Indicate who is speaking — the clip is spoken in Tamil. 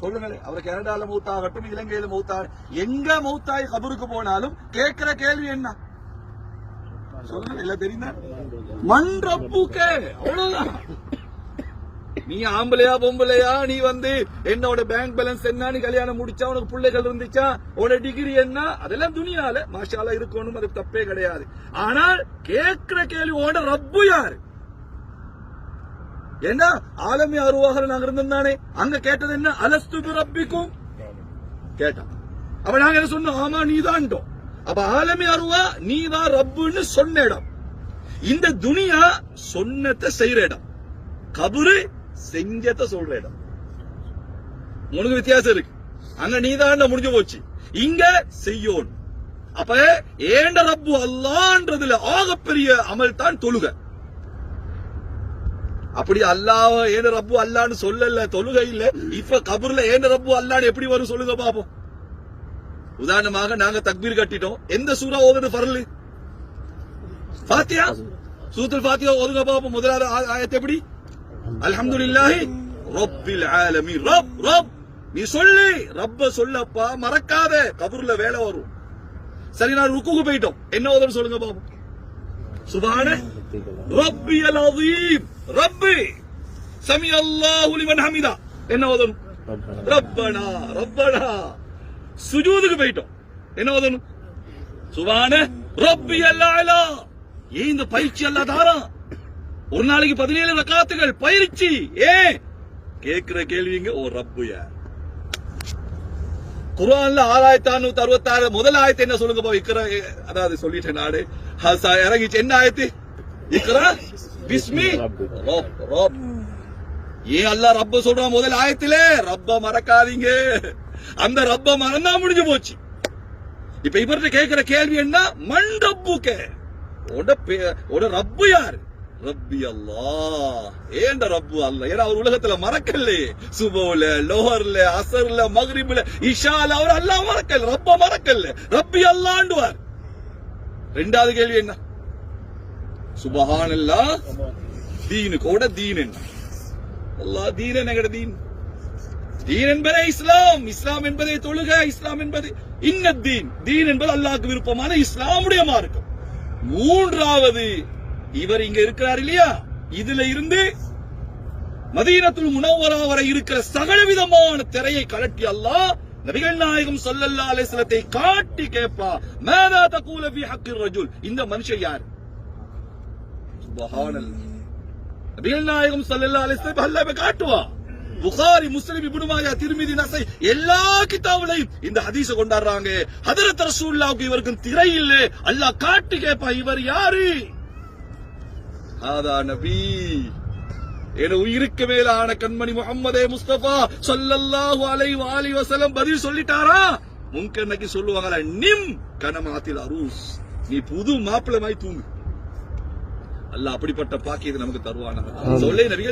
Speaker 1: சொல்லுங்களேன். அவர் கனடால மௌத்தாகட்டும், இலங்கையில மௌத்தாகட்டும், எங்க மௌத்தாய் கபருக்கு போனாலும் கேட்கிற கேள்வி என்ன? சொல்லுங்க, இல்ல தெரியுதா? மண் ரப்புக்கே, அவ்வளவுதான். நீ ஆம்பளையா பொம்பளையா, நீ என்னோட பேங்க் பேலன்ஸ் என்ன, நீ கல்யாணம் முடிச்சா, உனக்கு பிள்ளைகள் இருந்துச்சா, உன்னோட டிகிரி என்ன, அதெல்லாம் துணியால மாஷால்லா இருக்கணும், அது தப்பே கிடையாது. ஆனால் கேட்கிற கேள்வி உன்னோட ரப்பு யாரு? ஏன்னா ஆலமி அருவாக நாங்க இருந்திருந்தானே, அங்க கேட்டது என்ன? அலஸ்து பி ரப்பிக்கும் கேட்டான். அப்ப நாங்க என்ன சொன்னோம்? ஆமா நீதான்ட்டோம். அப்ப ஆலமி அருவா நீதான் ரப்புன்னு சொன்ன இடம். இந்த துனியா சொன்னத்தை செய்யற இடம், கபரு செஞ்சத்தை சொல்ற இடம். உனக்கு வித்தியாசம் இருக்கு. அங்க நீதான் முடிஞ்சு போச்சு, இங்க செய்யோன். அப்ப ஏண்ட ரப்பு அல்லான்றதுல ஆகப்பெரிய அமல் தான் தொழுகை. அப்படி அல்லாஹ் ஏன ரப்பு அல்லான்னு சொல்லல, தொழுகை இல்ல. இப்ப கபர்ல ஏன ரப்பு அல்லான்னு எப்படி வரும் சொல்லுங்க பாப்போம். உதாரணமாக நாங்க தக்பீர் கட்டிட்டோம், எந்த சூரா ஓதுறது ஃபர்லு? ஃபாத்தியா, சூரத்துல் ஃபாத்தியா ஓதுங்க பாப்போம். முதலாவது ஆயத்து எப்படி? அல்ஹம்துலில்லாஹி ரப்பில் ஆலமீன். ரப் ரப் நீ சொல்லி ரப்ப சொல்லப்பா, மறக்காத. கபர்ல வேலை வரும். சரி, நான் ருக்குக்கு போயிட்டோம், என்ன ஓதுறது சொல்லுங்க பாப்போம். சுப்ஹான ரப்பியல் அதீம். ரப்பி சமி அல்லாஹு லிமன் ஹமிதா, என்ன ஓதணும்? ரப்பனா ரப்பனா. சுஜூதுக்கு போயிட்டோம், என்ன ஓதணும்? சுப்ஹான ரப்பியல் அலா. ஏன் இந்த பயிற்சி அல்லாஹ் தாரான்? ஒரு நாளைக்கு 17 ரக்காத்துகள் பயிற்சி. ஏன் கேட்கிற கேள்விங்க, ஓ ரப்பு யார்? குர்ஆன்ல 6566 முதல் ஆயத்து என்ன சொல்லுங்க பாப்போம். இக்ரா, அதாவது சொல்லிட்டேன் நாடு இறங்கிச்சு. என்ன ஆயத்து? இக்ரா பிஸ்மி ரப் ரப். ஏன் அல்லாஹ் ரப்ப சொல்றான் முதல் ஆயத்திலே? ரப்ப மறக்காதீங்க. அந்த ரப்ப மறந்தா முடிஞ்சு போச்சு. இப்ப இவர்கிட்ட கேட்கிற கேள்வி என்ன? மண் ரப்புக்கே, உட ரப்பு யாரு? ரப்பி அல்லாஹ். ஏண்ட ரப்பு அல்லாஹ். ஏன்னா அவர் உலகத்துல மறக்கல. சுபோல, லோஹர்ல, அசர்ல, மக்ரிப்ல, இஷால அவர் அல்லாஹ் மறக்கல, ரப்ப மறக்கல. ரப்பி அல்லாஹ்ண்டுவார். ரெண்டாவது கேள்வி என்ன? சுபஹானல்லாஹ். தீனுக்கோட தீன் என்ன? அல்லாஹ் தீன் என்ன? தீன் என்பதே இஸ்லாம். இஸ்லாம் என்பதே தொழுகை. இஸ்லாம் என்பது இன்னத்தீன். தீன் என்பது அல்லாஹ்வுக்கு விருப்பமான இஸ்லாமுடைய மார்க்கம். மூன்றாவது, இவர் இங்க இருக்கிறார் இல்லையா, இதுல இருந்து மதீனத்துல் முனவ்வரா வரை இருக்கிற சகல விதமான திரையை கலட்டி அல்லாஹ் நபிகள் நாயகம் ஸல்லல்லாஹு அலைஹி வஸல்லத்தை காட்டி கேட்பா, மாதா தகூல ஃபீ ஹக்கிர் ரஜுல். இந்த மனுஷன் யார்? சுப்ஹானல்லாஹ். நபிகள் நாயகம் ஸல்லல்லாஹு அலைஹி வஸல்லம் அல்லாஹ் காட்டுவா. புகாரி, முஸ்லிம், இப்னு மாஜா, திர்மிதி, நஸை எல்லா கிதாபுலையும் இந்த ஹதீஸ கொண்டாடுறாங்க. ஹஜ்ரத் ரசூலுல்லாஹ்வுக்கு இவருக்கு திரை இல்ல, அல்லாஹ் காட்டி கேட்பா, இவர் யாரு? ஹாதா நபி. என உயிருக்கு மேலான கண்மணி முஹம்மதே முஸ்தபா ஸல்லல்லாஹு அலைஹி வஸல்லம் பதில் சொல்லிட்டாரா? முன்கர் நக்கி சொல்லுவாங்களா, நிம் கனமாத்தில் அரூஸ், நீ புது மாப்பிள்ளை மாதிரி தூங்கு. அல்லாஹ் அப்படிப்பட்ட பாக்கியத்தை நமக்கு தருவானா? சொல்லே நபிகள்